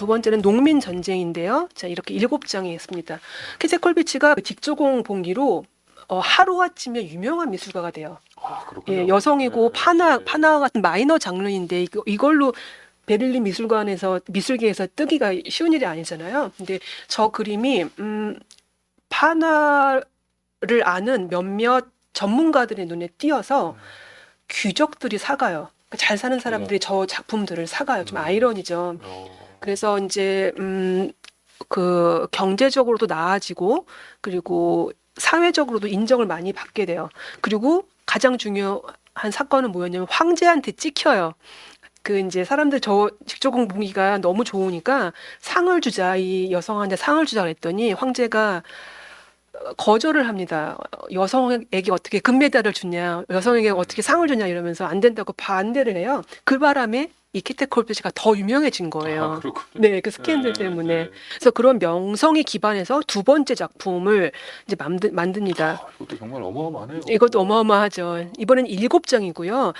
두 번째는 농민 전쟁인데요. 자, 이렇게 7장이 있습니다. 케제콜비치가 직조공 봉기로 하루아침에 유명한 미술가가 돼요. 아, 그렇군요. 예, 여성이고 네, 파나와 같은 마이너 장르인데 이걸로 베를린 미술관에서 미술계에서 뜨기가 쉬운 일이 아니잖아요. 근데 저 그림이 파나를 아는 몇몇 전문가들의 눈에 띄어서 귀족들이 사가요. 그러니까 잘 사는 사람들이 저 작품들을 사가요. 좀 아이러니죠. 그래서 이제 그 경제적으로도 나아지고 그리고 사회적으로도 인정을 많이 받게 돼요. 그리고 가장 중요한 사건은 뭐였냐면 황제한테 찍혀요. 그 이제 사람들 저 직조공 봉기가 너무 좋으니까 상을 주자, 이 여성한테 상을 주자 그랬더니 황제가 거절을 합니다. 여성에게 어떻게 금메달을 주냐, 여성에게 어떻게 상을 주냐 이러면서 안 된다고 반대를 해요. 그 바람에 이 키테콜피치가 더 유명해진 거예요. 아, 그렇군요. 네, 그 스캔들 때문에. 그래서 그런 명성에 기반해서 두 번째 작품을 이제 만듭니다. 아, 이것도 정말 어마어마하네요. 이것도 어마어마하죠. 이번엔 7장이고요.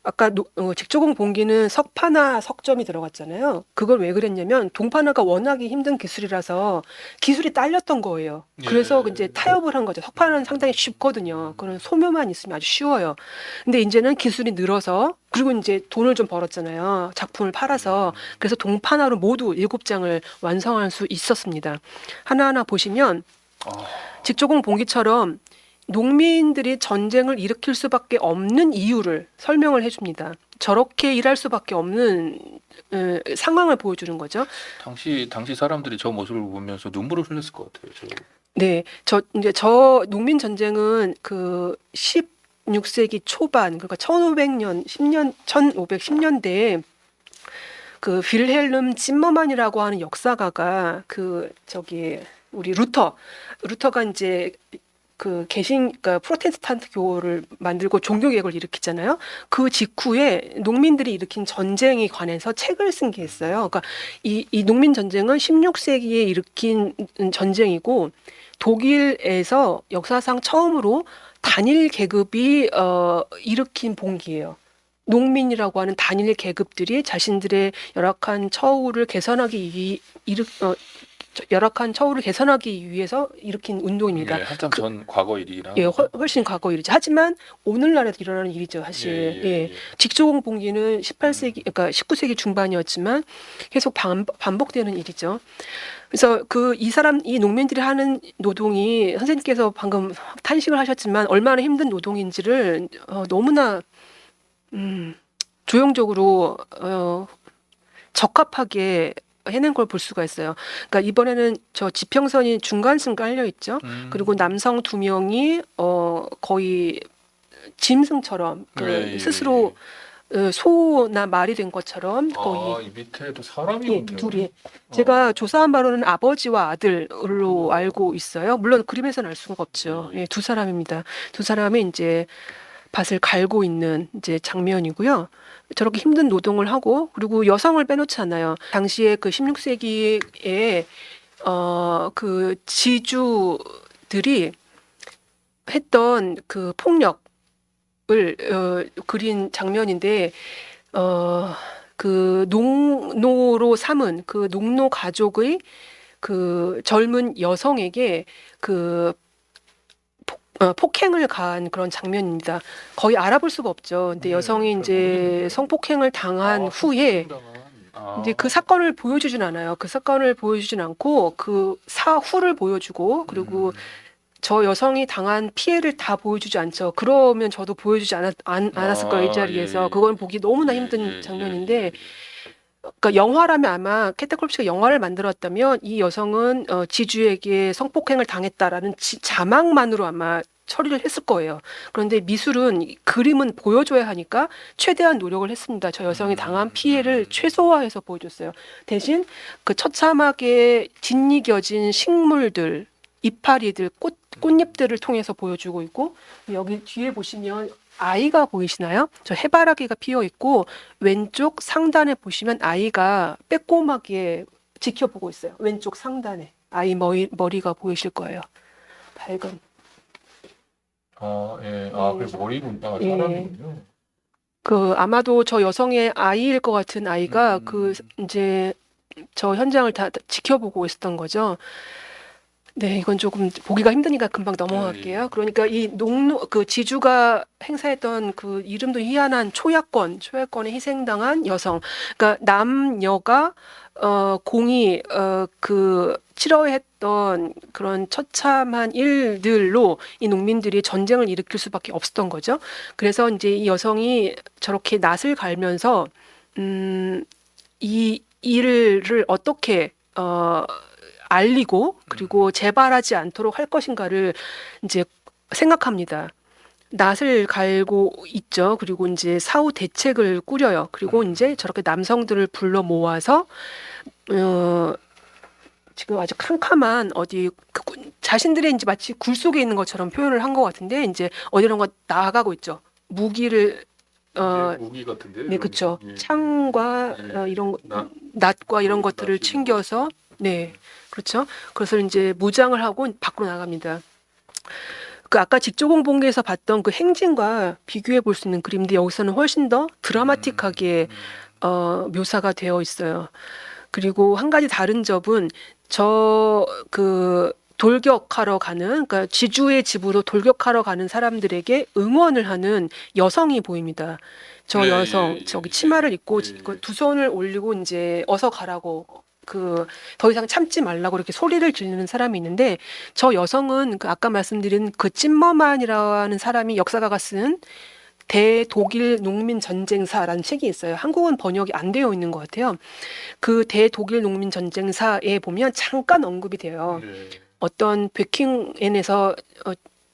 아까 직조공 봉기는 석파나 석점이 들어갔잖아요. 그걸 왜 그랬냐면 동파나가 워낙에 힘든 기술이라서 기술이 딸렸던 거예요. 그래서 예. 이제 타협을 한 거죠. 석파는 상당히 쉽거든요. 그런 소묘만 있으면 아주 쉬워요. 근데 이제는 기술이 늘어서 그리고 이제 돈을 좀 벌었잖아요. 작품을 팔아서. 그래서 동파나로 모두 7장을 완성할 수 있었습니다. 하나하나 보시면 아, 직조공 봉기처럼 농민들이 전쟁을 일으킬 수밖에 없는 이유를 설명을 해줍니다. 저렇게 일할 수밖에 없는 상황을 보여주는 거죠. 당시 사람들이 저 모습을 보면서 눈물을 흘렸을 것 같아요. 네, 저 농민 전쟁은 그 16세기 초반, 그러니까 1510년대에 그 빌헬름 찜머만이라고 하는 역사가가 우리 루터가 이제 그러니까 프로테스탄트 교를 만들고 종교개혁을 일으키잖아요. 그 직후에 농민들이 일으킨 전쟁에 관해서 책을 쓴 게 있어요. 그러니까 이 농민 전쟁은 16세기에 일으킨 전쟁이고 독일에서 역사상 처음으로 단일 계급이 일으킨 봉기예요. 농민이라고 하는 단일 계급들이 자신들의 열악한 처우를 개선하기 위해서 일으킨 운동입니다. 예, 한참 전 과거 일이라. 예, 훨씬 과거 일이죠. 하지만 오늘날에도 일어나는 일이죠, 사실. 예. 직조공 봉기는 18세기, 그러니까 19세기 중반이었지만 계속 반복되는 일이죠. 그래서 이 농민들이 하는 노동이 선생님께서 방금 탄식을 하셨지만 얼마나 힘든 노동인지를 너무나 조형적으로 적합하게 해낸 걸 볼 수가 있어요. 그러니까 이번에는 저 지평선이 중간쯤 깔려 있죠. 그리고 남성 2명이 거의 짐승처럼 스스로 소나 말이 된 것처럼 거의 이 밑에도 사람이 예, 있네요. 둘이. 제가 조사한 바로는 아버지와 아들로 알고 있어요. 물론 그림에서는 알 수가 없죠. 예, 두 사람입니다. 두 사람이 이제 밭을 갈고 있는 이제 장면이고요. 저렇게 힘든 노동을 하고 그리고 여성을 빼놓지 않아요. 당시에 그 16세기에 그 지주들이 했던 그 폭력을 그린 장면인데 그 농노로 삼은 그 농노 가족의 그 젊은 여성에게 폭행을 가한 그런 장면입니다. 거의 알아볼 수가 없죠. 근데 여성이 이제 성폭행을 당한 후에 이제 그 사건을 보여주진 않아요. 그 사건을 보여주진 않고 그 사후를 보여주고 그리고 저 여성이 당한 피해를 다 보여주지 않죠. 그러면 저도 보여주지 않았을 거예요, 이 자리에서. 그건 보기 너무나 힘든 장면인데 그러니까 영화라면 아마 캐테콜피치가 영화를 만들었다면 이 여성은 지주에게 성폭행을 당했다라는 자막만으로 아마 처리를 했을 거예요. 그런데 미술은 그림은 보여줘야 하니까 최대한 노력을 했습니다. 저 여성이 당한 피해를 최소화해서 보여줬어요. 대신 그 처참하게 짓이겨진 식물들, 이파리들, 꽃잎들을 통해서 보여주고 있고 여기 뒤에 보시면 아이가 보이시나요? 저 해바라기가 피어 있고 왼쪽 상단에 보시면 아이가 빼꼼하게 지켜보고 있어요. 왼쪽 상단에 아이 머리가 보이실 거예요. 밝은. 그래서 머리군, 예. 사람이군요. 아마도 저 여성의 아이일 것 같은 아이가 이제 저 현장을 다 지켜보고 있었던 거죠. 네, 이건 조금 보기가 힘드니까 금방 넘어갈게요. 그러니까 이 그 지주가 행사했던 그 이름도 희한한 초야권에 희생당한 여성. 그러니까 남녀가 공이 그 치러했던 그런 처참한 일들로 이 농민들이 전쟁을 일으킬 수밖에 없었던 거죠. 그래서 이제 이 여성이 저렇게 낯을 갈면서 이 일을 어떻게 알리고 그리고 재발하지 않도록 할 것인가를 이제 생각합니다. 낯을 갈고 있죠. 그리고 이제 사후 대책을 꾸려요. 그리고 이제 저렇게 남성들을 불러 모아서 지금 아주 캄캄한 어디 자신들의 이제 마치 굴 속에 있는 것처럼 표현을 한 것 같은데 이제 어디론가 나아가고 있죠. 무기를 무기 같은데. 네, 그렇죠. 예. 창과 이런 낫과 이런 것들을 챙겨서 네, 그렇죠. 그것을 이제 무장을 하고 밖으로 나갑니다. 그 아까 직조공봉기에서 봤던 그 행진과 비교해 볼 수 있는 그림인데 여기서는 훨씬 더 드라마틱하게 묘사가 되어 있어요. 그리고 한 가지 다른 점은 저 그 돌격하러 가는 그러니까 지주의 집으로 돌격하러 가는 사람들에게 응원을 하는 여성이 보입니다. 저 예, 여성 예, 저기 예, 치마를 입고 예, 예. 그 두 손을 올리고 이제 어서 가라고 그 더 이상 참지 말라고 이렇게 소리를 지르는 사람이 있는데 저 여성은 그 아까 말씀드린 그 찜머만이라는 사람이 역사가가 쓴 대독일 농민 전쟁사라는 책이 있어요. 한국은 번역이 안 되어 있는 것 같아요. 그 대독일 농민 전쟁사에 보면 잠깐 언급이 돼요. 네. 어떤 베킹엔에서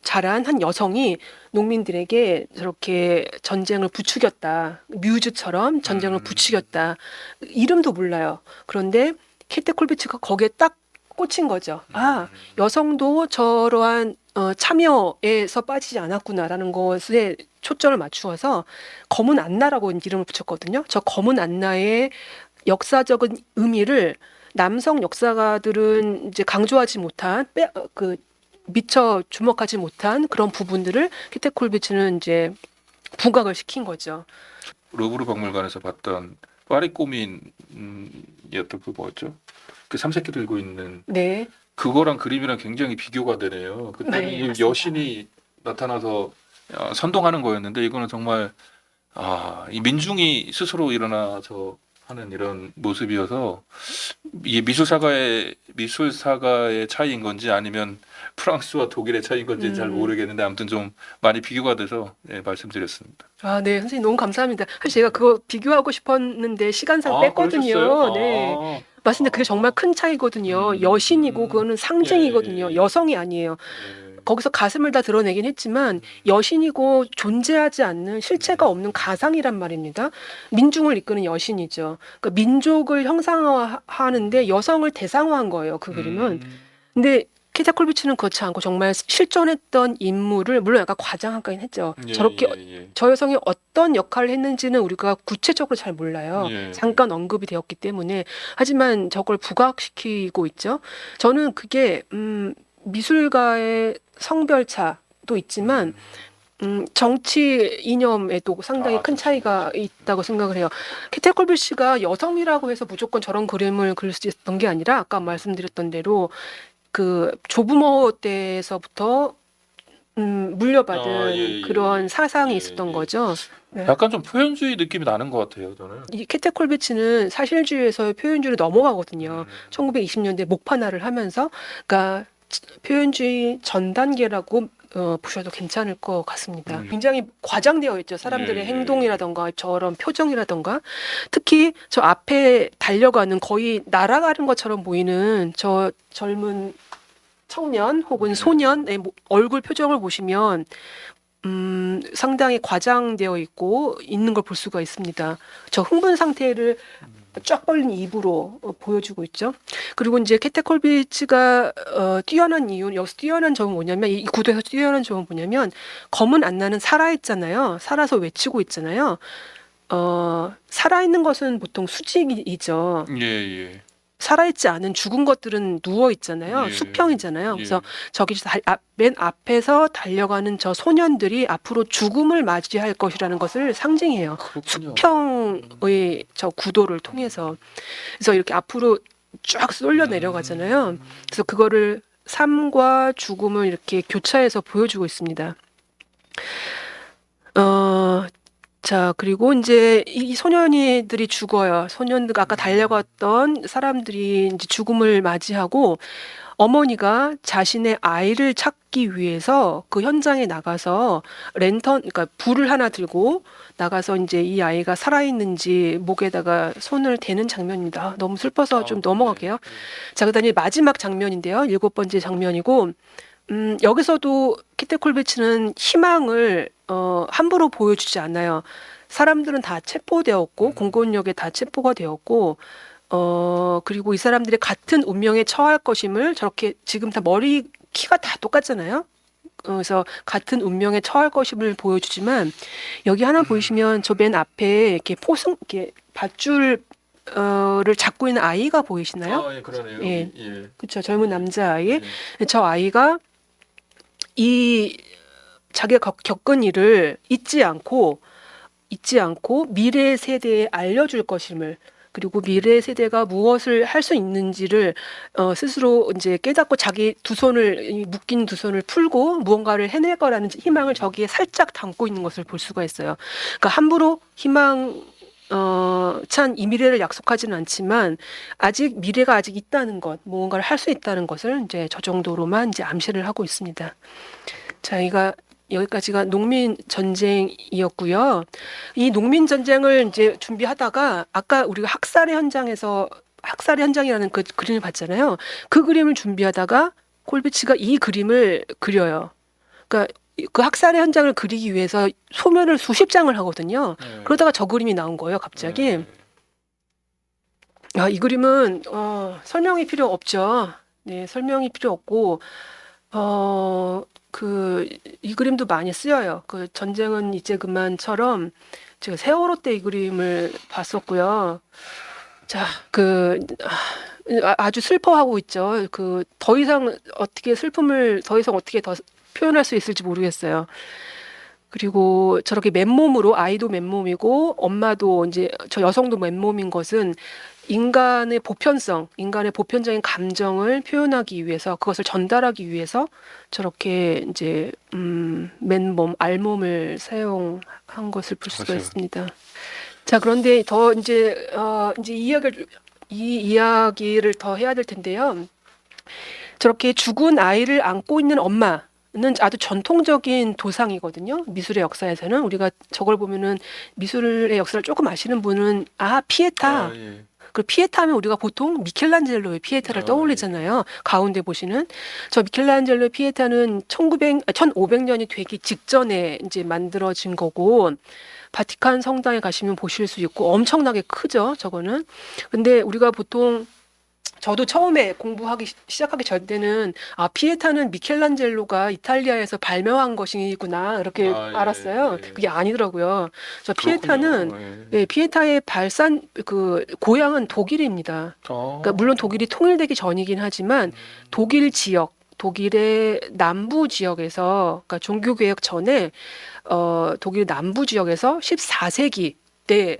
자란 한 여성이 농민들에게 저렇게 전쟁을 부추겼다. 뮤즈처럼 전쟁을 부추겼다. 이름도 몰라요. 그런데 케테 콜비츠가 거기에 딱 꽂힌 거죠. 아, 여성도 저러한 참여에서 빠지지 않았구나라는 것에 초점을 맞추어서 검은 안나라고 이름을 붙였거든요. 저 검은 안나의 역사적인 의미를 남성 역사가들은 이제 강조하지 못한 미처 주목하지 못한 그런 부분들을 키테 콜비츠는 이제 부각을 시킨 거죠. 루브르 박물관에서 봤던 파리 꼬민이었던 그 뭐였죠? 그 삼색기 들고 있는 네, 그거랑 그림이랑 굉장히 비교가 되네요. 그때 네, 이 맞습니다. 여신이 나타나서 선동하는 거였는데 이거는 정말 이 민중이 스스로 일어나서 하는 이런 모습이어서 이게 미술사가의 차이인 건지 아니면 프랑스와 독일의 차이인 건지 잘 모르겠는데 아무튼 좀 많이 비교가 돼서 말씀드렸습니다. 아, 네, 선생님 너무 감사합니다. 사실 제가 그거 비교하고 싶었는데 시간상 뺐거든요. 그러셨어요? 네, 맞습니다. 그게 정말 큰 차이거든요. 여신이고 그거는 상징이거든요. 예. 여성이 아니에요. 거기서 가슴을 다 드러내긴 했지만 여신이고 존재하지 않는 실체가 없는 가상이란 말입니다. 민중을 이끄는 여신이죠. 그러니까 민족을 형상화하는데 여성을 대상화한 거예요. 그 그림은. 근데 케자 콜비치는 그렇지 않고 정말 실존했던 인물을 물론 약간 과장하긴 했죠. 저렇게 저 여성이 어떤 역할을 했는지는 우리가 구체적으로 잘 몰라요. 예. 잠깐 언급이 되었기 때문에. 하지만 저걸 부각시키고 있죠. 저는 그게 미술가의 성별차도 있지만 정치 이념에도 상당히 큰 차이가 있다고 생각을 해요. 케테 콜비치가 여성이라고 해서 무조건 저런 그림을 그릴 수 있었던 게 아니라 아까 말씀드렸던 대로 그 조부모 때에서부터 물려받은 그런 사상이 있었던 거죠. 네. 약간 좀 표현주의 느낌이 나는 것 같아요, 저는. 이 케테 콜비치는 사실주의에서의 표현주의로 넘어가거든요. 1920년대 목판화를 하면서, 그러니까 표현주의 전 단계라고 보셔도 괜찮을 것 같습니다. 굉장히 과장되어 있죠. 사람들의 행동이라던가 저런 표정이라던가 특히 저 앞에 달려가는 거의 날아가는 것처럼 보이는 저 젊은 청년 혹은 소년의 얼굴 표정을 보시면 상당히 과장되어 있고 있는 걸 볼 수가 있습니다. 저 흥분 상태를 쫙 벌린 입으로 보여주고 있죠. 그리고 이제 케테 콜비치가 뛰어난 이유, 여기서 뛰어난 점은 뭐냐면 이 구도에서 뛰어난 점은 뭐냐면 검은 안나는 살아있잖아요. 살아서 외치고 있잖아요. 살아있는 것은 보통 수직이죠. 예. 살아있지 않은 죽은 것들은 누워 있잖아요. 예. 수평이잖아요. 예. 그래서 저기 맨 앞에서 달려가는 저 소년들이 앞으로 죽음을 맞이할 것이라는 것을 상징해요. 그렇군요. 수평의 저 구도를 통해서. 그래서 이렇게 앞으로 쫙 쏠려 내려가잖아요. 그래서 그거를 삶과 죽음을 이렇게 교차해서 보여주고 있습니다. 자, 그리고 이제 이 소년이들이 죽어요. 소년들 아까 달려갔던 사람들이 이제 죽음을 맞이하고 어머니가 자신의 아이를 찾기 위해서 그 현장에 나가서 랜턴, 그러니까 불을 하나 들고 나가서 이제 이 아이가 살아있는지 목에다가 손을 대는 장면입니다. 너무 슬퍼서 좀 넘어갈게요. 자, 그다음에 마지막 장면인데요. 7번째 장면이고, 여기서도 키테 콜비츠는 희망을 함부로 보여주지 않아요. 사람들은 다 체포되었고 공권력에 다 체포가 되었고 그리고 이 사람들이 같은 운명에 처할 것임을 저렇게 지금 다 머리 키가 다 똑같잖아요. 그래서 같은 운명에 처할 것임을 보여주지만 여기 하나 보이시면 저 맨 앞에 이렇게 이렇게 밧줄 를 잡고 있는 아이가 보이시나요? 아, 예, 그러네요. 예. 예. 그렇죠. 젊은 남자아이. 예. 저 아이가 이 자기가 겪은 일을 잊지 않고 미래 세대에 알려줄 것임을, 그리고 미래 세대가 무엇을 할 수 있는지를 스스로 이제 깨닫고 자기 두 손을, 이 묶인 두 손을 풀고 무언가를 해낼 거라는 희망을 저기에 살짝 담고 있는 것을 볼 수가 있어요. 그러니까 함부로 희망 찬 이 미래를 약속하지는 않지만 아직 미래가 아직 있다는 것, 무언가를 할 수 있다는 것을 이제 저 정도로만 이제 암시를 하고 있습니다. 자, 여기까지가 농민 전쟁이었고요. 이 농민 전쟁을 이제 준비하다가 아까 우리가 학살의 현장이라는 그 그림을 봤잖아요. 그 그림을 준비하다가 콜비츠가 이 그림을 그려요. 그러니까 그 학살의 현장을 그리기 위해서 소면을 수십 장을 하거든요. 네. 그러다가 저 그림이 나온 거예요, 갑자기. 네. 이 그림은 설명이 필요 없죠. 네, 설명이 필요 없고 이 그림도 많이 쓰여요. 그 전쟁은 이제 그만처럼 제가 세월호 때 이 그림을 봤었고요. 자, 아주 슬퍼하고 있죠. 더 이상 어떻게 더 표현할 수 있을지 모르겠어요. 그리고 저렇게 맨몸으로, 아이도 맨몸이고 엄마도 이제 저 여성도 맨몸인 것은 인간의 보편적인 감정을 표현하기 위해서, 그것을 전달하기 위해서 저렇게 이제 맨몸, 알몸을 사용한 것을 볼 수가 맞아요. 있습니다. 자, 그런데 더 이제 이 이야기를 더 해야 될 텐데요. 저렇게 죽은 아이를 안고 있는 엄마는 아주 전통적인 도상이거든요. 미술의 역사에서는 우리가 저걸 보면은 미술의 역사를 조금 아시는 분은 피에타. 예. 그 피에타 하면 우리가 보통 미켈란젤로의 피에타를 떠올리잖아요. 가운데 보시는 저 미켈란젤로의 피에타는 1500년이 되기 직전에 이제 만들어진 거고, 바티칸 성당에 가시면 보실 수 있고 엄청나게 크죠, 저거는. 근데 우리가 보통, 저도 처음에 공부하기 시작하기 전에는 피에타는 미켈란젤로가 이탈리아에서 발명한 것이구나 이렇게 예, 알았어요. 예. 그게 아니더라고요. 저 피에타는 그렇군요. 예. 피에타의 고향은 독일입니다. 그러니까 물론 독일이 통일되기 전이긴 하지만 독일 지역, 독일의 남부 지역에서, 그러니까 종교개혁 전에 독일 남부 지역에서 14세기 때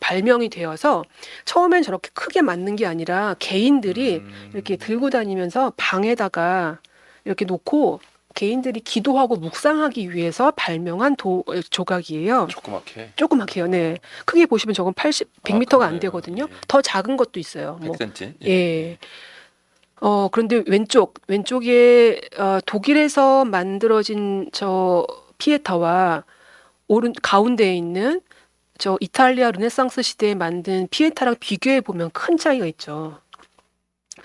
발명이 되어서 처음엔 저렇게 크게 만든 게 아니라 개인들이 이렇게 들고 다니면서 방에다가 이렇게 놓고 개인들이 기도하고 묵상하기 위해서 발명한 조각이에요. 조그맣게요. 네. 크게 보시면 저건 100m가 안 그러네요. 되거든요. 예. 더 작은 것도 있어요. 100cm. 예. 그런데 왼쪽에 독일에서 만들어진 저 피에타와 가운데에 있는 저 이탈리아 르네상스 시대에 만든 피에타랑 비교해 보면 큰 차이가 있죠.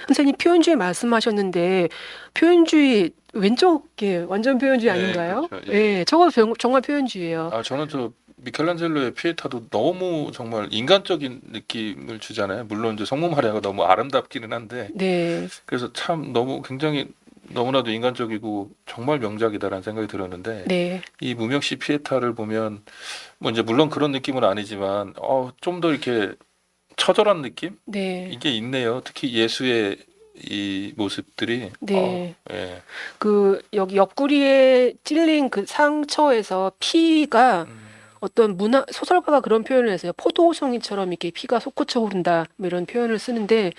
선생님 표현주의 말씀하셨는데 표현주의 왼쪽에 완전 표현주의 네, 아닌가요? 그렇죠. 예, 저거 정말 표현주의예요. 저는 저 미켈란젤로의 피에타도 너무 정말 인간적인 느낌을 주잖아요. 물론 이제 성모 마리아가 너무 아름답기는 한데, 네, 그래서 참 굉장히 너무나도 인간적이고 정말 명작이다라는 생각이 들었는데, 네, 이 무명시 피에타를 보면 뭐 이제 물론 그런 느낌은 아니지만 좀 더 이렇게 처절한 느낌? 네. 이게 있네요. 특히 예수의 이 모습들이. 네. 예. 그 여기 옆구리에 찔린 그 상처에서 피가 어떤 문화 소설가가 그런 표현을 했어요. 포도송이처럼 이렇게 피가 솟구쳐 오른다 뭐 이런 표현을 쓰는데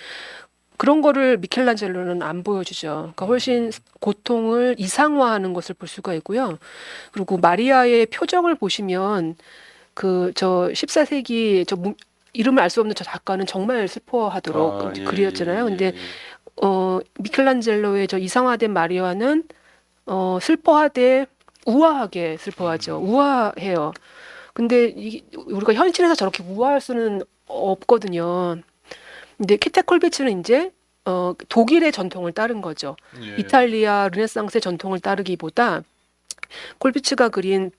그런 거를 미켈란젤로는 안 보여주죠. 그러니까 훨씬 고통을 이상화하는 것을 볼 수가 있고요. 그리고 마리아의 표정을 보시면 그 저 14세기 이름을 알 수 없는 저 작가는 정말 슬퍼하도록 이제 그리웠잖아요. 근데 미켈란젤로의 저 이상화된 마리아는 슬퍼하되 우아하게 슬퍼하죠. 우아해요. 근데 우리가 현실에서 저렇게 우아할 수는 없거든요. 근데 키테 콜비츠는 이제 독일의 전통을 따른 거죠. 예. 이탈리아 르네상스의 전통을 따르기보다 콜비츠가 그린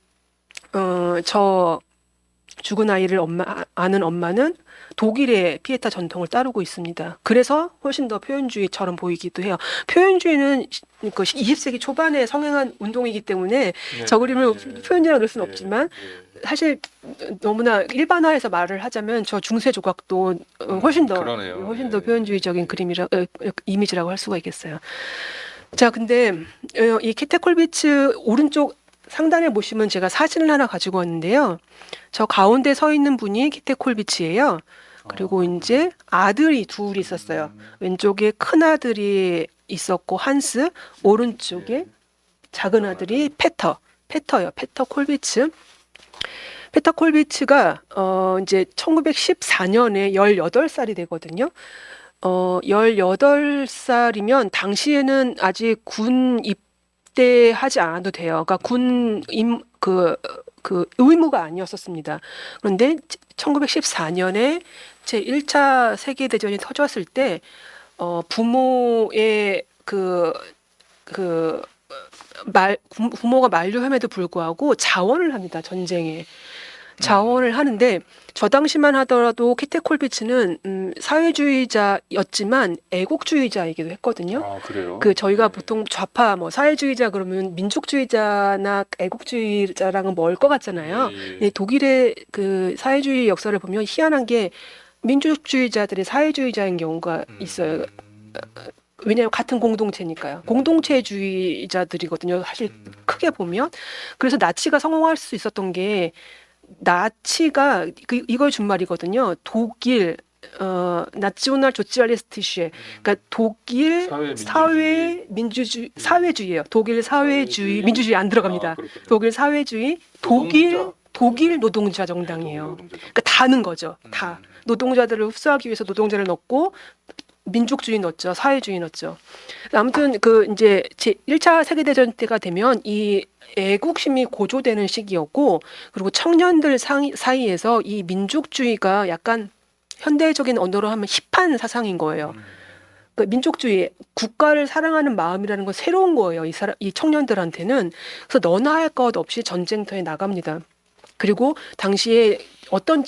저 죽은 아이를 아는 엄마는 독일의 피에타 전통을 따르고 있습니다. 그래서 훨씬 더 표현주의처럼 보이기도 해요. 표현주의는 그 20세기 초반에 성행한 운동이기 때문에 저 그림을 표현주의라고 그럴 수는 없지만 사실 너무나 일반화해서 말을 하자면 저 중세 조각도 훨씬 더 표현주의적인 그림이라 이미지라고 할 수가 있겠어요. 자, 근데 이 키테 콜비츠 오른쪽 상단에 보시면 제가 사진을 하나 가지고 왔는데요. 저 가운데 서 있는 분이 키테 콜비츠예요. 그리고 이제 아들이 둘이 있었어요. 왼쪽에 큰 아들이 있었고 한스, 오른쪽에 작은 아들이 페터요. 페터 콜비츠. 페터 콜비츠가 이제 1914년에 18살이 되거든요. 18살이면 당시에는 아직 군 입대하지 않아도 돼요. 그러니까 그 의무가 아니었었습니다. 그런데 1914년에 제1차 세계대전이 터졌을 때 부모의 부모가 만류함에도 불구하고 자원을 합니다. 전쟁에. 자원을 하는데 저 당시만 하더라도 키테 콜비츠는 사회주의자였지만 애국주의자이기도 했거든요. 아, 그래요? 그 저희가 보통 좌파 뭐 사회주의자 그러면 민족주의자나 애국주의자랑은 멀 것 같잖아요. 근데 독일의 그 사회주의 역사를 보면 희한한 게 민족주의자들이 사회주의자인 경우가 있어요. 왜냐하면 같은 공동체니까요. 공동체주의자들이거든요. 사실 크게 보면. 그래서 나치가 성공할 수 있었던 게 나치가 이걸 준 말이거든요. 독일 나치오날 조치알리스티시에 그러니까 독일 사회주의예요. 독일 사회주의 민주주의 안 들어갑니다. 독일 사회주의 독일 노동자 정당이에요. 그러니까 다는 거죠. 다 노동자들을 흡수하기 위해서 노동자를 넣고 민족주의 넣었죠. 사회주의 넣었죠. 아무튼 그 이제 제 1차 세계대전 때가 되면 이 애국심이 고조되는 시기였고 그리고 청년들 사이에서 이 민족주의가 약간 현대적인 언어로 하면 힙한 사상인 거예요. 그러니까 민족주의, 국가를 사랑하는 마음이라는 건 새로운 거예요. 이 청년들한테는. 그래서 너나 할 것 없이 전쟁터에 나갑니다. 그리고 당시에 어떤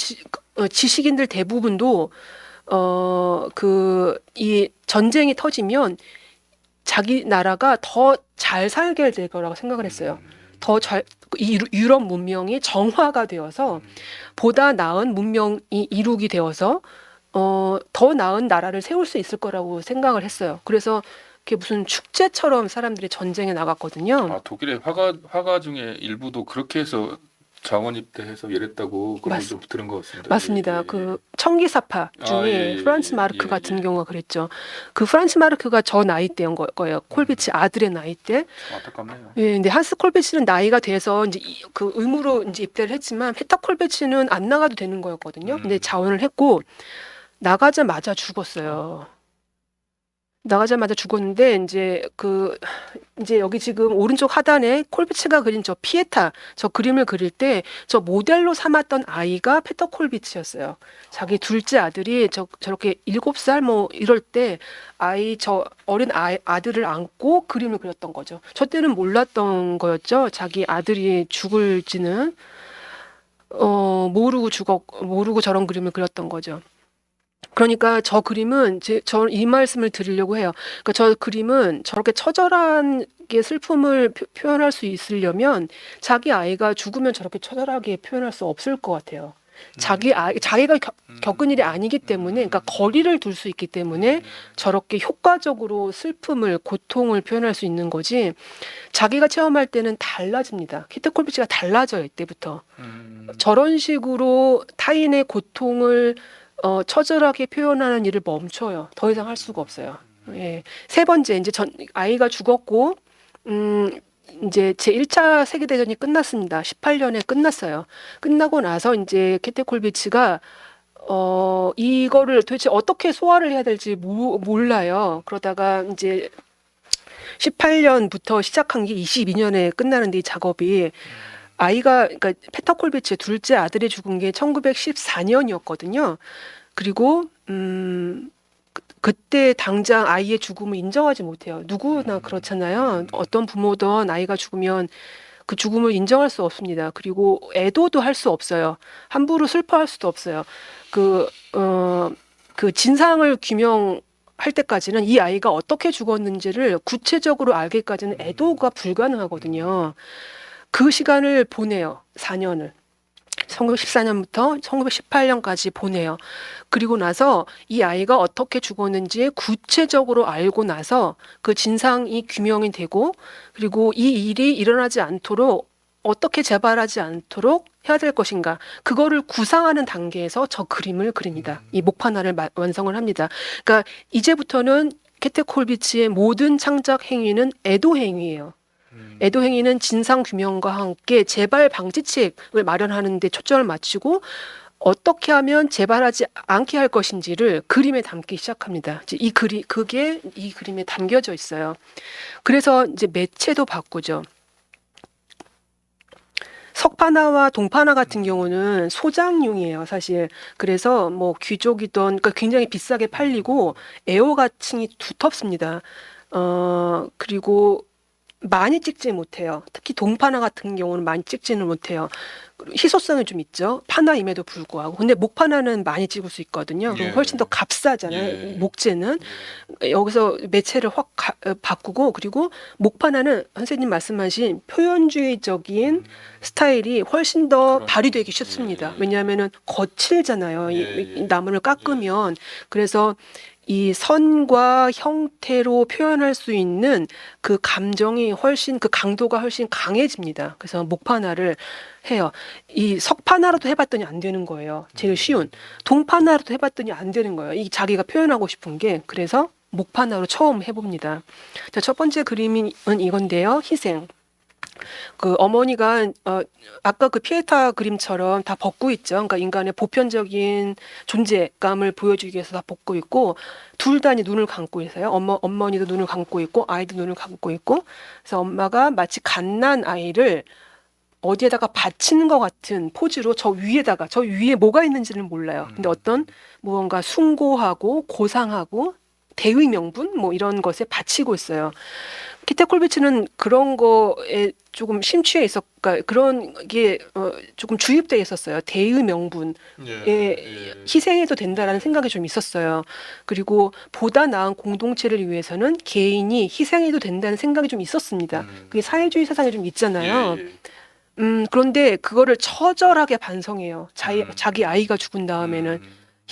지식인들 대부분도 이 전쟁이 터지면 자기 나라가 더 잘 살게 될 거라고 생각을 했어요. 유럽 문명이 정화가 되어서 보다 나은 문명이 이룩이 되어서 더 나은 나라를 세울 수 있을 거라고 생각을 했어요. 그래서 그게 무슨 축제처럼 사람들이 전쟁에 나갔거든요. 아, 독일의 화가 중에 일부도 그렇게 해서 자원 입대해서 이랬다고 그런 좀 들은 것 같습니다. 맞습니다. 그 청기사파 중에 프란츠 마르크 같은 경우가 그랬죠. 그 프란츠 마르크가 저 나이 때인 거예요. 콜비츠 아들의 나이 때. 안타깝네요. 예, 근데 한스 콜비츠는 나이가 돼서 이제 그 의무로 이제 입대를 했지만 페터 콜비츠는 안 나가도 되는 거였거든요. 근데 자원을 했고 나가자마자 죽었어요. 나가자마자 죽었는데 이제 여기 지금 오른쪽 하단에 콜비츠가 그린 저 피에타 저 그림을 그릴 때 저 모델로 삼았던 아이가 페터 콜비츠였어요. 자기 둘째 아들이 저렇게 7살 뭐 이럴 때 저 어린 아들을 안고 그림을 그렸던 거죠. 저 때는 몰랐던 거였죠. 자기 아들이 죽을지는 모르고 저런 그림을 그렸던 거죠. 그러니까 저 그림은 저 이 말씀을 드리려고 해요. 그러니까 저 그림은 저렇게 처절한 게 슬픔을 표현할 수 있으려면 자기 아이가 죽으면 저렇게 처절하게 표현할 수 없을 것 같아요. 자기가 겪은 일이 아니기 때문에, 그러니까 거리를 둘 수 있기 때문에 저렇게 효과적으로 슬픔을, 고통을 표현할 수 있는 거지. 자기가 체험할 때는 달라집니다. 키트 콜비치가 달라져요, 이때부터. 저런 식으로 타인의 고통을 처절하게 표현하는 일을 멈춰요. 더 이상 할 수가 없어요. 예. 세 번째, 이제 아이가 죽었고, 이제 제 1차 세계대전이 끝났습니다. 18년에 끝났어요. 끝나고 나서 이제 케테 콜비츠가 이거를 도대체 어떻게 소화를 해야 될지 몰라요. 그러다가 이제 18년부터 시작한 게 22년에 끝나는데 이 작업이 그러니까 페터 콜비츠의 둘째 아들이 죽은 게 1914년이었거든요. 그리고 그때 당장 아이의 죽음을 인정하지 못해요. 누구나 그렇잖아요. 어떤 부모든 아이가 죽으면 그 죽음을 인정할 수 없습니다. 그리고 애도도 할 수 없어요. 함부로 슬퍼할 수도 없어요. 그 진상을 규명할 때까지는 이 아이가 어떻게 죽었는지를 구체적으로 알기까지는 애도가 불가능하거든요. 그 시간을 보내요. 4년을. 1914년부터 1918년까지 보내요. 그리고 나서 이 아이가 어떻게 죽었는지 구체적으로 알고 나서 그 진상이 규명이 되고, 그리고 이 일이 일어나지 않도록 어떻게 재발하지 않도록 해야 될 것인가, 그거를 구상하는 단계에서 저 그림을 그립니다. 이 목판화를 완성을 합니다. 그러니까 이제부터는 케테 콜비츠의 모든 창작 행위는 애도 행위예요. 애도 행위는 진상 규명과 함께 재발 방지책을 마련하는 데 초점을 맞추고 어떻게 하면 재발하지 않게 할 것인지를 그림에 담기 시작합니다. 이제 그게 이 그림에 담겨져 있어요. 그래서 이제 매체도 바꾸죠. 석판화와 동판화 같은 경우는 소장용이에요, 사실. 그래서 뭐 귀족이던, 그러니까 굉장히 비싸게 팔리고 애호가층이 두텁습니다. 그리고 많이 찍지 못해요. 특히 동판화 같은 경우는 많이 찍지는 못해요. 희소성이 좀 있죠. 판화임에도 불구하고. 근데 목판화는 많이 찍을 수 있거든요. 그리고 훨씬 더 값싸잖아요. 목재는. 여기서 매체를 확 바꾸고, 그리고 목판화는 선생님 말씀하신 표현주의적인 스타일이 훨씬 더 발휘되기 쉽습니다. 왜냐하면은 거칠잖아요. 이 나무를 깎으면. 그래서 이 선과 형태로 표현할 수 있는 그 감정이 그 강도가 훨씬 강해집니다. 그래서 목판화를 해요. 이 석판화로도 해봤더니 안 되는 거예요. 제일 쉬운. 동판화로도 해봤더니 안 되는 거예요. 이 자기가 표현하고 싶은 게. 그래서 목판화로 처음 해봅니다. 자, 첫 번째 그림은 이건데요. 희생. 그 어머니가 아까 그 피에타 그림처럼 다 벗고 있죠. 그러니까 인간의 보편적인 존재감을 보여주기 위해서 다 벗고 있고, 둘 다 눈을 감고 있어요. 어머니도 눈을 감고 있고 아이도 눈을 감고 있고. 그래서 엄마가 마치 갓난 아이를 어디에다가 받치는 것 같은 포즈로 저 위에 뭐가 있는지는 몰라요. 근데 어떤 무언가 숭고하고 고상하고 대의 명분 뭐 이런 것에 바치고 있어요. 키테 콜비츠는 그런 거에 조금 심취해 그러니까 그런 게 조금 주입돼 있었어요. 대의 명분에 희생해도 된다라는 생각이 좀 있었어요. 그리고 보다 나은 공동체를 위해서는 개인이 희생해도 된다는 생각이 좀 있었습니다. 그게 사회주의 세상에 좀 있잖아요. 그런데 그거를 처절하게 반성해요. 자기 아이가 죽은 다음에는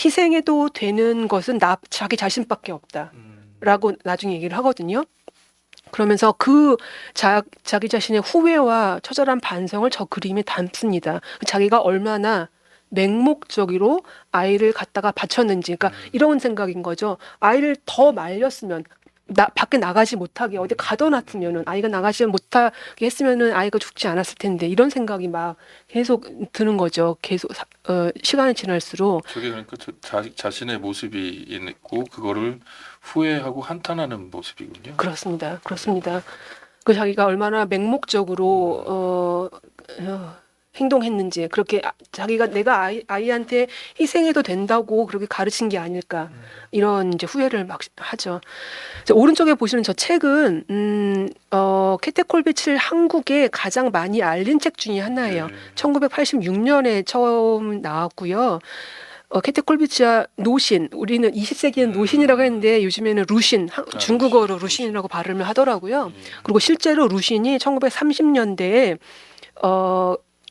희생해도 되는 것은 자기 자신밖에 없다라고 나중에 얘기를 하거든요. 그러면서 자기 자신의 후회와 처절한 반성을 저 그림에 담습니다. 자기가 얼마나 맹목적으로 아이를 갖다가 바쳤는지, 그러니까 이런 생각인 거죠. 아이를 더 말렸으면, 밖에 나가지 못하게 어디 가둬놨으면은, 아이가 나가지 못하게 했으면은 아이가 죽지 않았을 텐데, 이런 생각이 막 계속 드는 거죠. 계속 시간이 지날수록. 저게 그러니까 자신의 모습이 있고 그거를 후회하고 한탄하는 모습이군요. 그렇습니다. 그 자기가 얼마나 맹목적으로 행동했는지, 그렇게 내가 아이한테 희생해도 된다고 그렇게 가르친 게 아닐까, 이런 이제 후회를 막 하죠. 오른쪽에 보시는 저 책은 케테 콜비츠를 한국에 가장 많이 알린 책 중에 하나예요. 1986년에 처음 나왔고요. 케테 콜비츠와 노신, 우리는 20세기에는 노신이라고 했는데 요즘에는 루신, 중국어로 루신이라고 발음을 하더라고요. 그리고 실제로 루신이 1930년대에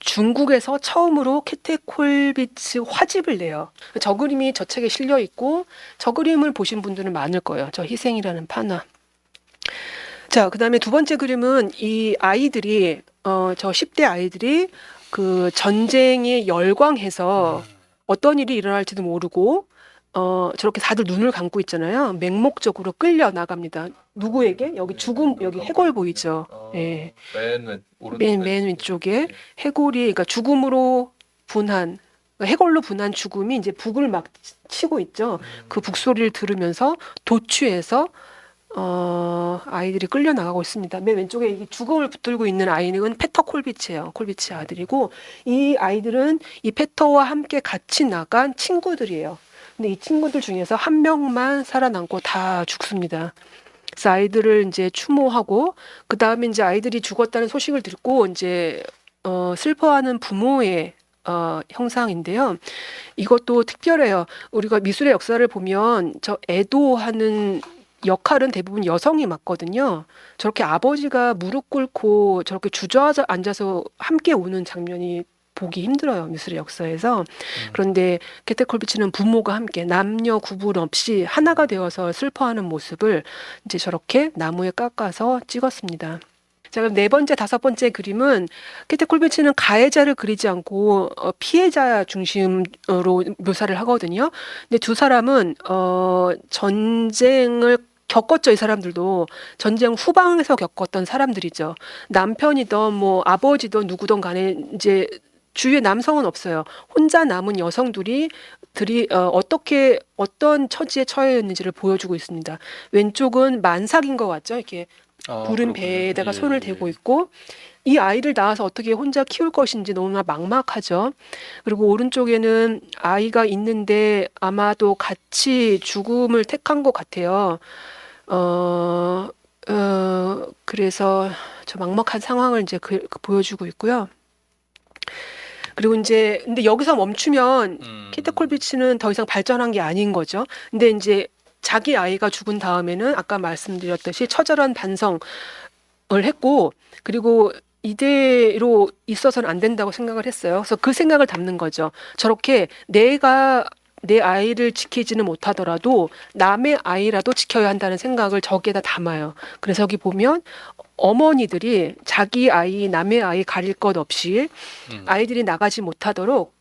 중국에서 처음으로 캐테콜비츠 화집을 내요. 저 그림이 저 책에 실려 있고 저 그림을 보신 분들은 많을 거예요. 저 희생이라는 판화. 자, 그다음에 두 번째 그림은 이 아이들이 저 10대 아이들이 그 전쟁에 열광해서 어떤 일이 일어날지도 모르고 저렇게 다들 눈을 감고 있잖아요. 맹목적으로 끌려 나갑니다. 누구에게? 여기 죽음, 여기 해골 보이죠? 예. 맨 왼쪽에 해골이, 그러니까 죽음으로 분한, 그러니까 해골로 분한 죽음이 이제 북을 막 치고 있죠. 그 북소리를 들으면서 도취해서 아이들이 끌려 나가고 있습니다. 맨 왼쪽에 이 죽음을 붙들고 있는 아이는 페터 콜비츠예요. 콜비츠의 아들이고 이 아이들은 이 페터와 함께 같이 나간 친구들이에요. 근데 이 친구들 중에서 한 명만 살아남고 다 죽습니다. 그래서 아이들을 이제 추모하고 그 다음에 이제 아이들이 죽었다는 소식을 듣고 이제 슬퍼하는 부모의 형상인데요. 이것도 특별해요. 우리가 미술의 역사를 보면 저 애도하는 역할은 대부분 여성이 맡거든요. 저렇게 아버지가 무릎 꿇고 저렇게 주저앉아서 함께 우는 장면이 보기 힘들어요. 미술의 역사에서. 그런데 게테콜비치는 부모가 함께 남녀 구분 없이 하나가 되어서 슬퍼하는 모습을 이제 저렇게 나무에 깎아서 찍었습니다. 자, 그럼 네 번째, 다섯 번째 그림은 게테콜비치는 가해자를 그리지 않고 피해자 중심으로 묘사를 하거든요. 근데 두 사람은 전쟁을 겪었죠. 이 사람들도 전쟁 후방에서 겪었던 사람들이죠. 남편이든 뭐 아버지든 누구든 간에 이제 주위에 남성은 없어요. 혼자 남은 여성들이 어떻게 어떤 처지에 처해 있는지를 보여주고 있습니다. 왼쪽은 만삭인 것 같죠. 이렇게 부른 배에다가 손을 대고 있고 이 아이를 낳아서 어떻게 혼자 키울 것인지 너무나 막막하죠. 그리고 오른쪽에는 아이가 있는데 아마도 같이 죽음을 택한 것 같아요. 그래서 저 막막한 상황을 이제 보여주고 있고요. 그리고 이제 근데 여기서 멈추면 키테콜비치는 더 이상 발전한 게 아닌 거죠. 근데 이제 자기 아이가 죽은 다음에는 아까 말씀드렸듯이 처절한 반성을 했고 그리고 이대로 있어서는 안 된다고 생각을 했어요. 그래서 그 생각을 담는 거죠. 저렇게 내가 내 아이를 지키지는 못하더라도 남의 아이라도 지켜야 한다는 생각을 저기에다 담아요. 그래서 여기 보면 어머니들이 자기 아이, 남의 아이 가릴 것 없이 아이들이 나가지 못하도록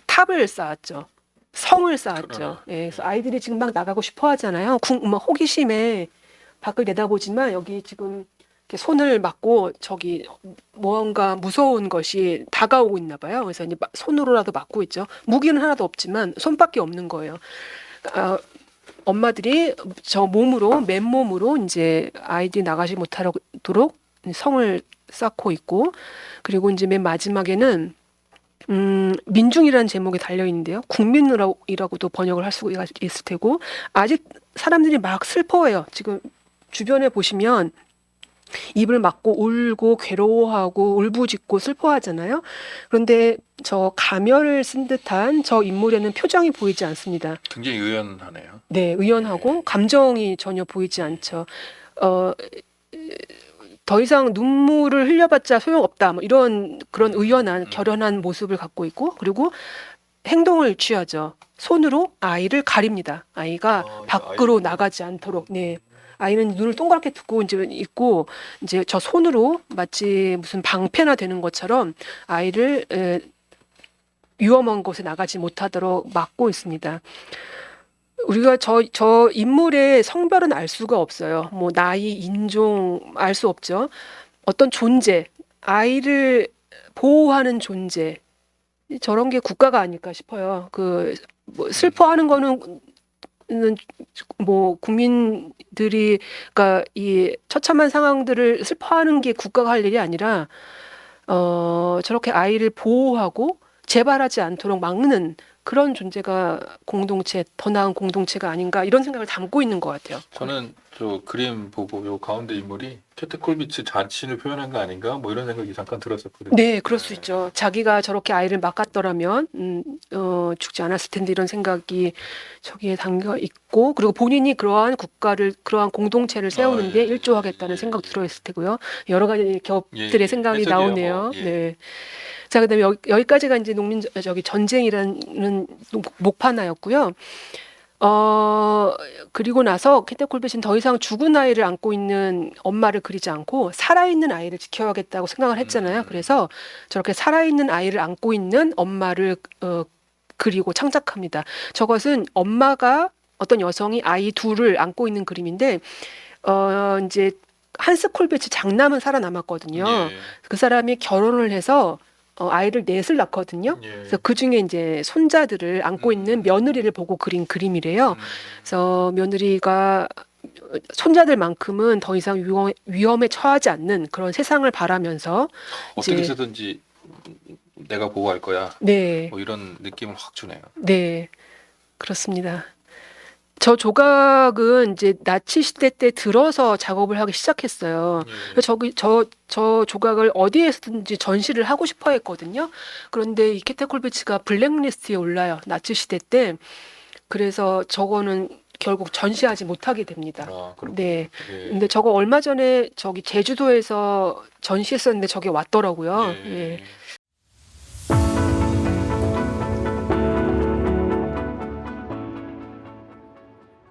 탑을 쌓았죠. 성을 쌓았죠. 예, 그래서 아이들이 지금 막 나가고 싶어 하잖아요. 막 호기심에 밖을 내다보지만 여기 지금 이렇게 손을 막고 저기 뭔가 무서운 것이 다가오고 있나 봐요. 그래서 이제 손으로라도 막고 있죠. 무기는 하나도 없지만 손밖에 없는 거예요. 엄마들이 저 몸으로 맨몸으로 이제 아이들이 나가지 못하도록 성을 쌓고 있고 그리고 이제 맨 마지막에는 민중이라는 제목이 달려 있는데요. 국민이라고도 번역을 할 수가 있을 테고 아직 사람들이 막 슬퍼해요. 지금 주변에 보시면 입을 막고 울고 괴로워하고 울부짖고 슬퍼하잖아요. 그런데 저 가면을 쓴 듯한 저 인물에는 표정이 보이지 않습니다. 굉장히 의연하네요. 네, 의연하고 감정이 전혀 보이지 않죠. 더 이상 눈물을 흘려봤자 소용없다. 뭐 이런 그런 의연한 결연한 모습을 갖고 있고 그리고 행동을 취하죠. 손으로 아이를 가립니다. 아이가 밖으로 나가지 않도록. 네. 아이는 눈을 동그랗게 뜨고 이제 있고 이제 저 손으로 마치 무슨 방패나 되는 것처럼 아이를 위험한 곳에 나가지 못하도록 막고 있습니다. 우리가 저 인물의 성별은 알 수가 없어요. 뭐 나이, 인종 알 수 없죠. 어떤 존재, 아이를 보호하는 존재 저런 게 국가가 아닐까 싶어요. 뭐 슬퍼하는 거는 뭐 국민들이 그러니까 이 처참한 상황들을 슬퍼하는 게 국가가 할 일이 아니라 저렇게 아이를 보호하고 재발하지 않도록 막는 그런 존재가 공동체, 더 나은 공동체가 아닌가 이런 생각을 담고 있는 것 같아요. 저는 저 그림 보고 요 가운데 인물이 캐테콜비츠 자신을 표현한 거 아닌가? 뭐 이런 생각이 잠깐 들었었거든요. 네, 그럴 수 있죠. 자기가 저렇게 아이를 맡았더라면 죽지 않았을 텐데 이런 생각이 저기에 담겨 있고 그리고 본인이 그러한 국가를 그러한 공동체를 세우는데 예. 일조하겠다는 생각도 들어있을 테고요. 여러 가지 겹들의 예. 생각이 해석이야, 나오네요. 뭐. 예. 네. 자, 그다음에 여기까지가 이제 농민 저기 전쟁이라는 목판화였고요. 그리고 나서 켄테 콜벳은 더 이상 죽은 아이를 안고 있는 엄마를 그리지 않고 살아있는 아이를 지켜야겠다고 생각을 했잖아요. 그래서 저렇게 살아있는 아이를 안고 있는 엄마를 그리고 창작합니다. 저것은 엄마가 어떤 여성이 아이 둘을 안고 있는 그림인데 이제 한스 콜베츠 장남은 살아남았거든요. 예. 그 사람이 결혼을 해서 아이를 넷을 낳거든요. 예. 그래서 그 중에 이제 손자들을 안고 있는 며느리를 보고 그린 그림이래요. 그래서 며느리가 손자들만큼은 더 이상 위험에 처하지 않는 그런 세상을 바라면서 어떻게 이제 해서든지 내가 보호할 거야. 네, 뭐 이런 느낌을 확 주네요. 네, 그렇습니다. 저 조각은 이제 나치 시대 때 들어서 작업을 하기 시작했어요. 그래서 저 조각을 어디에서든지 전시를 하고 싶어 했거든요. 그런데 이 케테 콜비츠가 블랙리스트에 올라요. 나치 시대 때. 그래서 저거는 결국 전시하지 못하게 됩니다. 그렇군요. 네. 예. 근데 저거 얼마 전에 저기 제주도에서 전시했었는데 저게 왔더라고요. 예. 예.